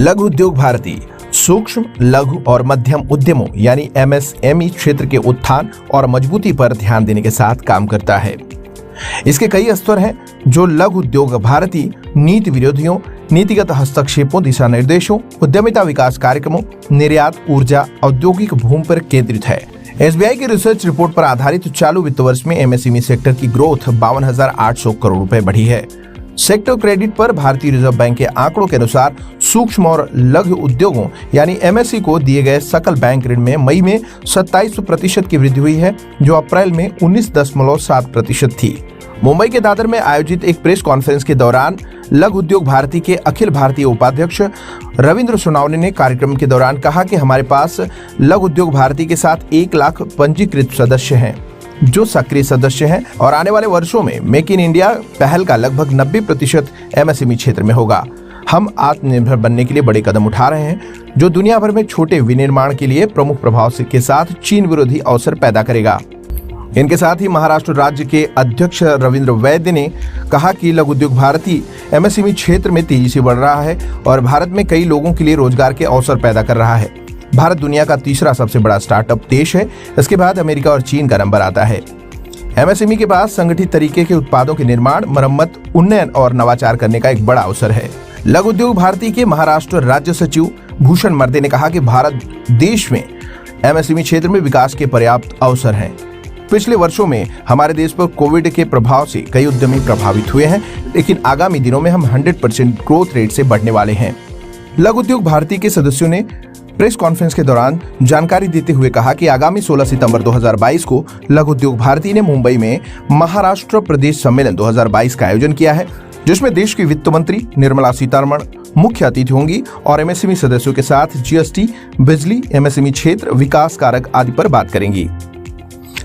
लघु उद्योग भारती सूक्ष्म, लघु और मध्यम उद्यमों यानी एमएसएमई क्षेत्र के उत्थान और मजबूती पर ध्यान देने के साथ काम करता है। इसके कई स्तर हैं जो लघु उद्योग भारती नीति विरोधियों, नीतिगत हस्तक्षेपों, दिशा निर्देशों, उद्यमिता विकास कार्यक्रमों, निर्यात, ऊर्जा, औद्योगिक भूमि पर केंद्रित है। एसबीआई की रिसर्च रिपोर्ट पर आधारित चालू वित्त वर्ष में एमएसएमई सेक्टर की ग्रोथ 52,800 करोड़ रुपए बढ़ी है। सेक्टर क्रेडिट पर भारतीय रिजर्व बैंक के आंकड़ों के अनुसार सूक्ष्म और लघु उद्योगों यानी एमएसई को दिए गए सकल बैंक ऋण में मई में 27% की वृद्धि हुई है, जो अप्रैल में 19.7% थी। मुंबई के दादर में आयोजित एक प्रेस कॉन्फ्रेंस के दौरान लघु उद्योग भारती के अखिल भारतीय उपाध्यक्ष रविंद्र सोनावने ने कार्यक्रम के दौरान कहा कि हमारे पास लघु उद्योग भारती के साथ 1 लाख पंजीकृत सदस्य हैं जो सक्रिय सदस्य हैं और आने वाले वर्षों में मेक इन इंडिया पहल का लगभग 90% एमएसएमई क्षेत्र में होगा। हम आत्मनिर्भर बनने के लिए बड़े कदम उठा रहे हैं जो दुनिया भर में छोटे विनिर्माण के लिए प्रमुख प्रभाव के साथ चीन विरोधी अवसर पैदा करेगा। इनके साथ ही महाराष्ट्र राज्य के अध्यक्ष रविंद्र वैद्य ने कहा कि लघु उद्योग भारती एमएसएमई क्षेत्र में तेजी से बढ़ रहा है और भारत में कई लोगों के लिए रोजगार के अवसर पैदा कर रहा है। भारत दुनिया का तीसरा सबसे बड़ा स्टार्टअप देश है। इसके बाद अमेरिका और चीन का नंबर आता है। एमएसएमई के पास संगठित तरीके के उत्पादों के निर्माण, मरम्मत, उन्नयन और नवाचार करने का एक बड़ा अवसर है। लघु उद्योग भारती के महाराष्ट्र राज्य सचिव भूषण मर्दे ने कहा कि भारत देश में एमएसएमई क्षेत्र में विकास के पर्याप्त अवसर हैं। पिछले वर्षों में हमारे देश पर कोविड के प्रभाव से कई उद्यमी प्रभावित हुए हैं, लेकिन आगामी दिनों में हम 100% ग्रोथ रेट से बढ़ने वाले हैं। लघु उद्योग भारती के सदस्यों ने प्रेस कॉन्फ्रेंस के दौरान जानकारी देते हुए कहा कि आगामी 16 सितंबर 2022 को लघु उद्योग भारती ने मुंबई में महाराष्ट्र प्रदेश सम्मेलन 2022 का आयोजन किया है, जिसमें देश की वित्त मंत्री निर्मला सीतारमण मुख्य अतिथि होंगी और एमएसएमई सदस्यों के साथ जीएसटी, बिजली, एमएसएमई क्षेत्र, विकास कारक आदि पर बात करेंगी।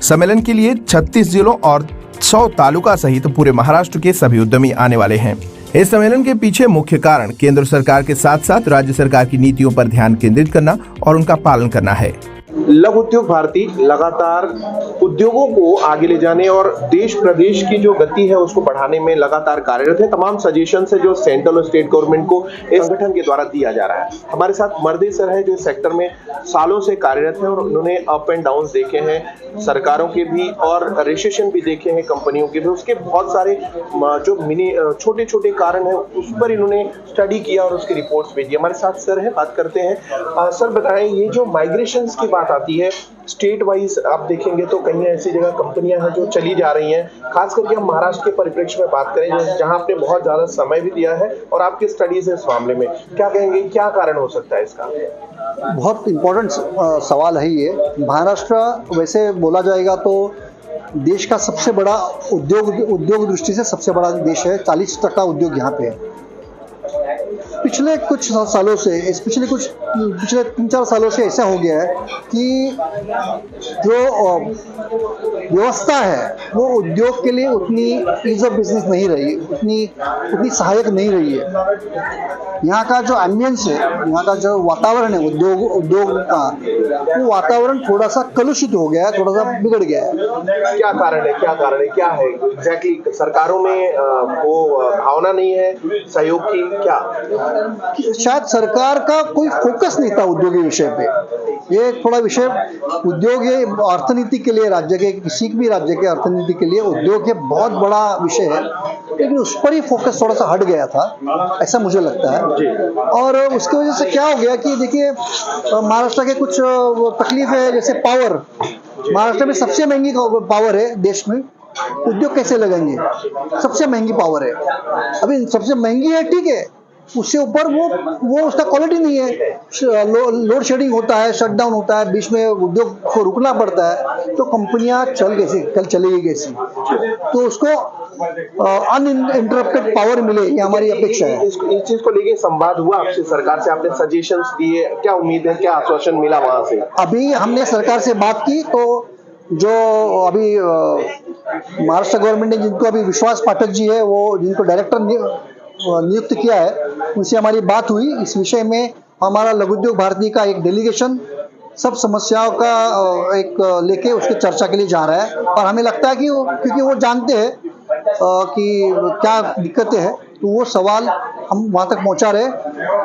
सम्मेलन के लिए 36 जिलों और 100 तालुका सहित पूरे महाराष्ट्र के सभी उद्यमी आने वाले हैं। इस सम्मेलन के पीछे मुख्य कारण केंद्र सरकार के साथ साथ राज्य सरकार की नीतियों पर ध्यान केंद्रित करना और उनका पालन करना है। लघु उद्योग भारती लगातार उद्योगों को आगे ले जाने और देश प्रदेश की जो गति है उसको बढ़ाने में लगातार कार्यरत है। तमाम सजेशन है जो सेंट्रल और स्टेट गवर्नमेंट को इस संगठन के द्वारा दिया जा रहा है। हमारे साथ मर्दे सर है जो सेक्टर में सालों से कार्यरत है और उन्होंने अप एंड डाउन देखे हैं, सरकारों के भी और रिसेशन भी देखे हैं, कंपनियों के भी। उसके बहुत सारे जो छोटे छोटे कारण है उस पर इन्होंने स्टडी किया और उसकी रिपोर्ट्स भेजी। हमारे साथ सर है, बात करते हैं। सर बताएं, ये जो माइग्रेशन की बात आती है स्टेट वाइज आप देखेंगे तो कहीं ऐसी जगह कंपनियां हैं जो चली जा रही हैं, खास करके हम महाराष्ट्र के परिप्रेक्ष्य में बात करें जहां आपने बहुत ज्यादा समय भी दिया है और आपके स्टडीज है इस मामले में, क्या कहेंगे, क्या कारण हो सकता है इसका? बहुत इम्पोर्टेंट सवाल है ये। महाराष्ट्र वैसे बोला जाएगा तो देश का सबसे बड़ा उद्योग दृष्टि से सबसे बड़ा देश है। 40% उद्योग यहाँ पे है। पिछले कुछ सालों से पिछले 3-4 सालों से ऐसा हो गया है कि जो व्यवस्था है वो उद्योग के लिए उतनी ईज ऑफ बिजनेस नहीं रही, उतनी सहायक नहीं रही है। यहाँ का जो एम्बियंस है, यहाँ का जो वातावरण है उद्योग का, वो वातावरण थोड़ा सा कलुषित हो गया है, थोड़ा सा बिगड़ गया है। क्या कारण है, क्या है एग्जैक्टली? सरकारों में वो भावना नहीं है सहयोग की, क्या? शायद सरकार का कोई फोकस नहीं था उद्योग के विषय पे। ये थोड़ा विषय उद्योग ये अर्थनीति के लिए, राज्य के किसी भी राज्य के अर्थनीति के लिए उद्योग ये बहुत बड़ा विषय है, लेकिन उस पर ही फोकस थोड़ा सा हट गया था, ऐसा मुझे लगता है। और उसकी वजह से क्या हो गया कि देखिए महाराष्ट्र के कुछ तकलीफ है, जैसे पावर। महाराष्ट्र में सबसे महंगी पावर है देश में, उद्योग कैसे लगेंगे? सबसे महंगी पावर है, अभी सबसे महंगी है, ठीक है, उससे ऊपर वो उसका क्वालिटी नहीं है। लोड शेडिंग होता है, शटडाउन होता है, बीच में उद्योग को रुकना पड़ता है, तो कंपनियां चलेगी कैसी? तो उसको अनइंटरप्टेड पावर मिले, ये हमारी अपेक्षा है। इस चीज को लेके संवाद हुआ आपसे सरकार से, आपने सजेशंस दिए, क्या उम्मीद है, क्या आश्वासन मिला वहां से? अभी हमने सरकार से बात की तो जो अभी महाराष्ट्र गवर्नमेंट ने जिनको अभी विश्वास पाठक जी है वो जिनको डायरेक्टर नियुक्त किया है, उनसे हमारी बात हुई। इस विषय में हमारा लघु उद्योग भारती का एक डेलीगेशन सब समस्याओं का एक लेके उसके चर्चा के लिए जा रहा है। और हमें लगता है कि क्योंकि वो जानते हैं कि क्या दिक्कतें हैं, तो वो सवाल हम वहां तक पहुंचा रहे,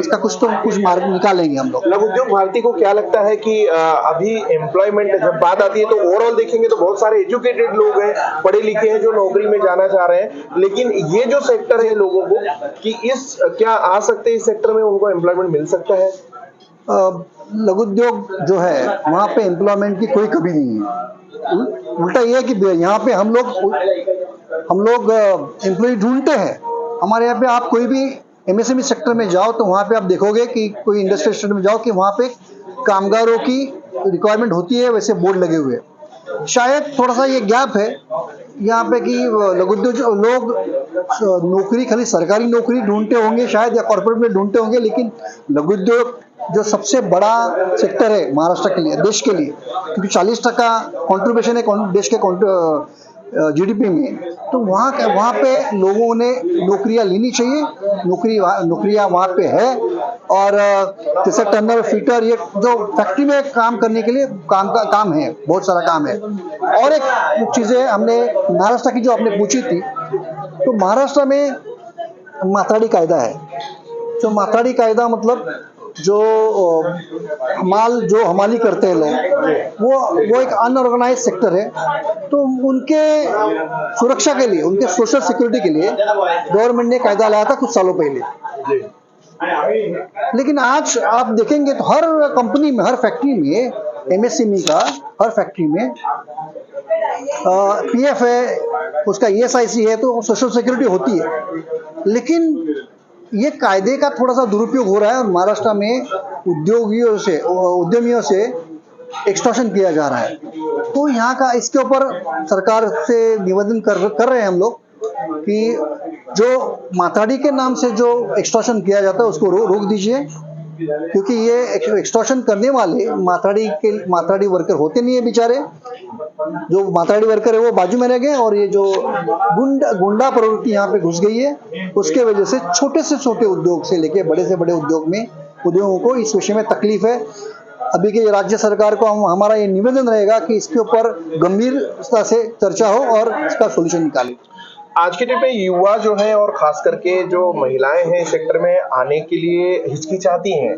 इसका कुछ मार्ग निकालेंगे हम लोग। लघु उद्योग भारती को क्या लगता है कि अभी एम्प्लॉयमेंट जब बात आती है तो ओवरऑल देखेंगे तो बहुत सारे एजुकेटेड लोग हैं, पढ़े लिखे हैं जो नौकरी में जाना चाह रहे हैं, लेकिन ये जो सेक्टर है लोगों को कि इस क्या आ सकते हैं इस सेक्टर में, उनको एम्प्लॉयमेंट मिल सकता है? लघु उद्योग जो है वहाँ पे एम्प्लॉयमेंट की कोई कमी नहीं है। उल्टा ये है कि यहाँ पे हम लोग एम्प्लॉय ढूंढते हैं। हमारे यहाँ पे आप कोई भी एमएसएमई सेक्टर में जाओ तो वहाँ पे आप देखोगे कि कोई इंडस्ट्रियल सेक्टर में जाओ कि वहाँ पे कामगारों की रिक्वायरमेंट होती है, वैसे बोर्ड लगे हुए हैं। शायद थोड़ा सा ये गैप है यहाँ पे कि लघु उद्योग लोग नौकरी खाली सरकारी नौकरी ढूंढते होंगे शायद, या कॉर्पोरेट में ढूंढते होंगे, लेकिन लघु उद्योग जो सबसे बड़ा सेक्टर है महाराष्ट्र के लिए, देश के लिए, क्योंकि 40% कॉन्ट्रीब्यूशन है देश के जीडीपी में, तो वहाँ पे लोगों ने नौकरियां लेनी चाहिए। नौकरियां वहाँ पे है, और जैसे टर्नर फीटर, ये जो फैक्ट्री में काम करने के लिए काम है, बहुत सारा काम है। और एक चीज़ें हमने महाराष्ट्र की जो आपने पूछी थी, तो महाराष्ट्र में माथाड़ी कायदा है। जो माथाड़ी कायदा मतलब जो हमाली करते हैं लोग, वो एक अनऑर्गेनाइज सेक्टर है, तो उनके सुरक्षा के लिए, उनके सोशल सिक्योरिटी के लिए गवर्नमेंट ने कायदा लाया था कुछ सालों पहले। लेकिन आज आप देखेंगे तो हर कंपनी में, हर फैक्ट्री में, एमएसएमई का हर फैक्ट्री में पीएफ है, उसका ईएसआईसी है, तो सोशल सिक्योरिटी होती है। लेकिन ये कायदे का थोड़ा सा दुरुपयोग हो रहा है, और महाराष्ट्र में उद्यमियों से एक्सटॉर्शन किया जा रहा है। तो यहाँ का इसके ऊपर सरकार से निवेदन कर रहे हैं हम लोग कि जो माथाड़ी के नाम से जो एक्सटॉर्शन किया जाता है उसको रोक दीजिए, क्योंकि ये एक्सटॉर्शन करने वाले माथाड़ी वर्कर होते नहीं है बेचारे। जो माथाड़ी वर्कर है वो बाजू में रह गए, और ये जो गुंडा प्रवृत्ति यहाँ पे घुस गई है, उसके वजह से छोटे से छोटे उद्योग से लेके बड़े से बड़े उद्योगों को इस विषय में तकलीफ है। अभी के राज्य सरकार को हमारा ये निवेदन रहेगा कि इसके ऊपर गंभीरता से चर्चा हो और इसका सोल्यूशन निकाले। आज के डेट में युवा जो है, और खास करके जो महिलाएं हैं इस सेक्टर में आने के लिए हिचकिचाती हैं,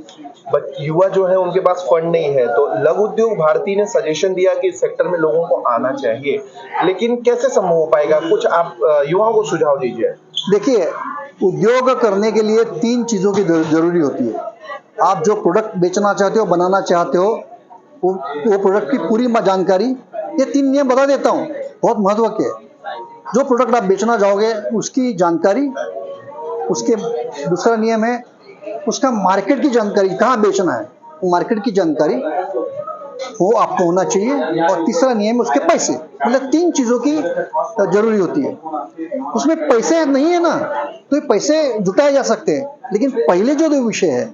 बट युवा जो है उनके पास फंड नहीं है, तो लघु उद्योग भारती ने सजेशन दिया कि इस सेक्टर में लोगों को आना चाहिए, लेकिन कैसे संभव हो पाएगा? कुछ आप युवाओं को सुझाव दीजिए। देखिए, उद्योग करने के लिए 3 चीज़ों की जरूरी होती है। आप जो प्रोडक्ट बेचना चाहते हो, बनाना चाहते हो, वो प्रोडक्ट की पूरी जानकारी, ये 3 नियम बता देता हूँ, बहुत महत्व के। जो प्रोडक्ट आप बेचना चाहोगे उसकी जानकारी, उसके दूसरा नियम है उसका मार्केट की जानकारी, कहाँ बेचना है, वो मार्केट की जानकारी वो आपको होना चाहिए, और तीसरा नियम है उसके पैसे। मतलब 3 चीज़ों की जरूरी होती है। उसमें पैसे नहीं है ना, तो ये पैसे जुटाए जा सकते हैं, लेकिन पहले जो 2 विषय है,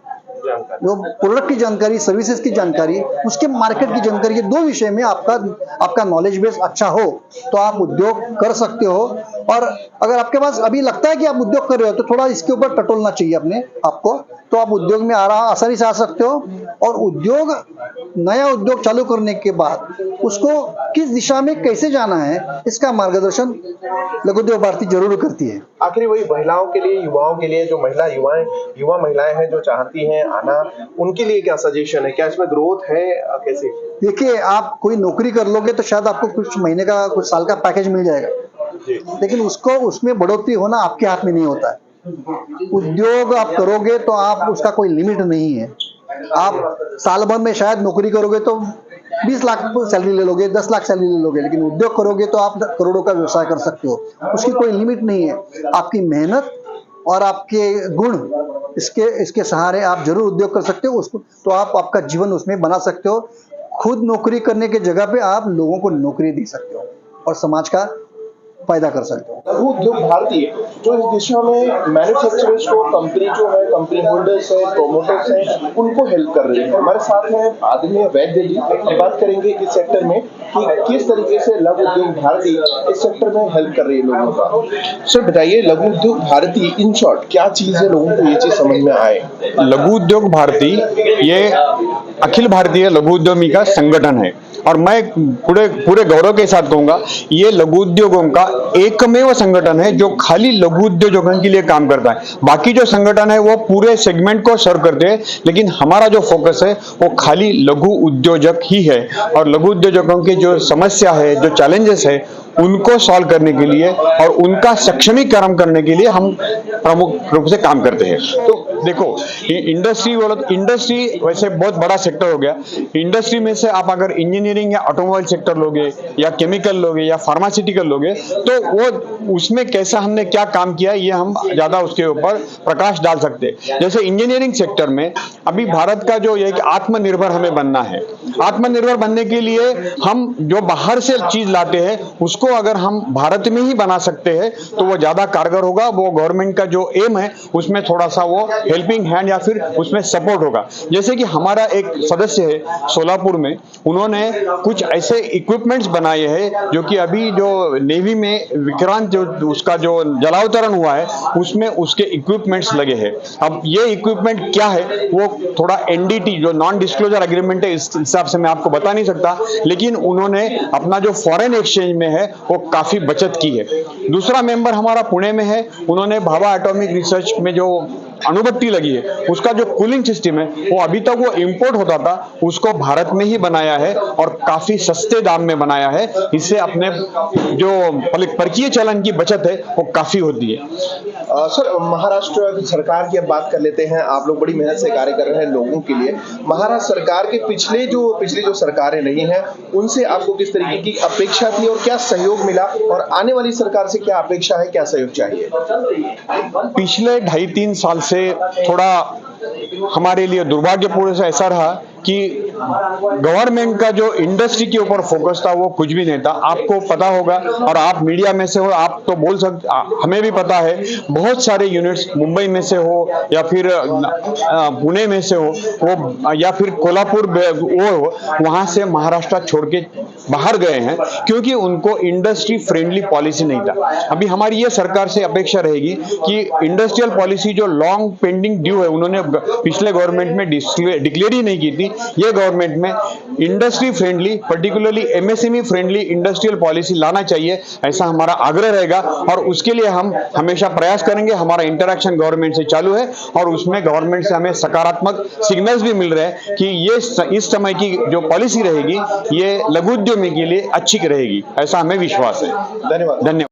जो प्रोडक्ट की जानकारी, सर्विसेज की जानकारी, उसके मार्केट की जानकारी, ये 2 विषय में आपका नॉलेज बेस अच्छा हो तो आप उद्योग कर सकते हो। और अगर आपके पास अभी लगता है कि आप उद्योग कर रहे हो, तो थोड़ा इसके ऊपर टटोलना चाहिए अपने आपको, तो आप उद्योग में आसानी से आ सकते हो। और नया उद्योग चालू करने के बाद उसको किस दिशा में कैसे जाना है, इसका मार्गदर्शन लघु उद्योग भारती जरूर करती है। आखिरी वही महिलाओं के लिए, युवाओं के लिए, जो युवा महिलाएं हैं जो चाहती हैं आना, उनके लिए क्या सजेशन है? क्या इसमें ग्रोथ है? कैसे? देखिए, आप कोई नौकरी कर लोगे तो शायद आपको कुछ महीने का, कुछ साल का पैकेज मिल जाएगा, लेकिन उसमें बढ़ोतरी होना आपके हाथ में नहीं होता है। उद्योग आप करोगे तो आप उसका कोई लिमिट नहीं है। आप साल भर में शायद नौकरी करोगे तो 20 लाख सैलरी ले लोगे, 10 लाख सैलरी ले लोगे, लेकिन उद्योग करोगे तो आप करोड़ों का व्यवसाय कर सकते हो। उसकी कोई लिमिट नहीं है। आपकी मेहनत और आपके गुण, इसके सहारे आप जरूर उद्योग कर सकते हो। उसको तो आप आपका जीवन उसमें बना सकते हो। खुद नौकरी करने की जगह पे आप लोगों को नौकरी दे सकते हो और समाज का फायदा कर सकते हो। लघु उद्योग भारती जो इस दिशा में मैन्युफैक्चरर्स को, कंपनी जो है, कंपनी होल्डर्स है, प्रोमोटर्स हैं, उनको हेल्प कर रही है। हमारे साथ हैं आदरणीय वैद्य जी। बात करेंगे इस सेक्टर में कि किस तरीके से लघु उद्योग भारती इस सेक्टर में हेल्प कर रही है लोगों का। सर बताइए, लघु उद्योग भारती इन शॉर्ट क्या चीज है, लोगों को ये चीज समझ में आए? लघु उद्योग भारती ये अखिल भारतीय लघु उद्यमी का संगठन है। और मैं पूरे गौरव के साथ कहूंगा ये लघु उद्योगों का एकमेव संगठन है जो खाली लघु उद्योगों के लिए काम करता है। बाकी जो संगठन है वो पूरे सेगमेंट को सर्व करते हैं, लेकिन हमारा जो फोकस है वो खाली लघु उद्योजक ही है। और लघु उद्योजकों की जो समस्या है, जो चैलेंजेस है, उनको सॉल्व करने के लिए और उनका सक्षमीकरण करने के लिए हम प्रमुख रूप से काम करते हैं। तो देखो, इंडस्ट्री वैसे बहुत बड़ा सेक्टर हो गया। इंडस्ट्री में से आप अगर इंजीनियरिंग या ऑटोमोबाइल सेक्टर लोगे या केमिकल लोगे या फार्मास्यूटिकल लोगे, तो वो उसमें कैसा हमने क्या काम किया ये हम ज्यादा उसके ऊपर प्रकाश डाल सकते हैं। जैसे इंजीनियरिंग सेक्टर में अभी भारत का जो एक आत्मनिर्भर हमें बनना है, आत्मनिर्भर बनने के लिए हम जो बाहर से चीज लाते हैं उसको अगर हम भारत में ही बना सकते हैं तो वो ज्यादा कारगर होगा। वो गवर्नमेंट का जो एम है उसमें थोड़ा सा वो हेल्पिंग हैंड या फिर उसमें सपोर्ट होगा। जैसे कि हमारा एक सदस्य है सोलापुर में, उन्होंने कुछ ऐसे इक्विपमेंट्स बनाए हैं जो कि अभी जो नेवी में विक्रांत जो उसका जो जलावतरण हुआ है उसमें उसके इक्विपमेंट्स लगे हैं। अब ये इक्विपमेंट क्या है वो थोड़ा एनडीटी जो नॉन डिस्क्लोजर एग्रीमेंट है इस हिसाब से मैं आपको बता नहीं सकता, लेकिन उन्होंने अपना जो फॉरेन एक्सचेंज में है वो काफी बचत की है। दूसरा मेंबर हमारा पुणे में है, उन्होंने भाभा एटॉमिक रिसर्च में जो अणुबत्ती लगी है उसका जो कूलिंग सिस्टम है वो अभी तक वो इंपोर्ट होता था, उसको भारत में ही बनाया है और काफी सस्ते दाम में बनाया है। इससे अपने जो परकीय चलन की बचत है वो काफी होती है। सर, महाराष्ट्र सरकार की अब बात कर लेते हैं। आप लोग बड़ी मेहनत से कार्य कर रहे हैं लोगों के लिए। महाराष्ट्र सरकार के पिछली जो सरकारें रही हैं उनसे आपको किस तरीके की अपेक्षा थी और क्या सहयोग मिला, और आने वाली सरकार से क्या अपेक्षा है, क्या सहयोग चाहिए? पिछले 2.5-3 साल से थोड़ा हमारे लिए दुर्भाग्यपूर्ण से ऐसा रहा कि गवर्नमेंट का जो इंडस्ट्री के ऊपर फोकस था वो कुछ भी नहीं था। आपको पता होगा और आप मीडिया में से हो, आप तो बोल सकते, हमें भी पता है बहुत सारे यूनिट्स मुंबई में से हो या फिर पुणे में से हो वो या फिर कोल्हापुर वो हो, वहां से महाराष्ट्र छोड़ के बाहर गए हैं क्योंकि उनको इंडस्ट्री फ्रेंडली पॉलिसी नहीं था। अभी हमारी ये सरकार से अपेक्षा रहेगी कि इंडस्ट्रियल पॉलिसी जो लॉन्ग पेंडिंग ड्यू है उन्होंने पिछले गवर्नमेंट में डिक्लेयर ही नहीं की थी, ये गवर्नमेंट में industry friendly particularly MSME friendly industrial policy लाना चाहिए, ऐसा हमारा आग्रह रहेगा। और उसके लिए हम हमेशा प्रयास करेंगे। हमारा इंटरेक्शन गवर्नमेंट से चालू है और उसमें गवर्नमेंट से हमें सकारात्मक सिग्नल्स भी मिल रहे हैं कि ये इस समय की जो पॉलिसी रहेगी ये लघु उद्यमी के लिए अच्छी रहेगी, ऐसा हमें विश्वास है। धन्यवाद।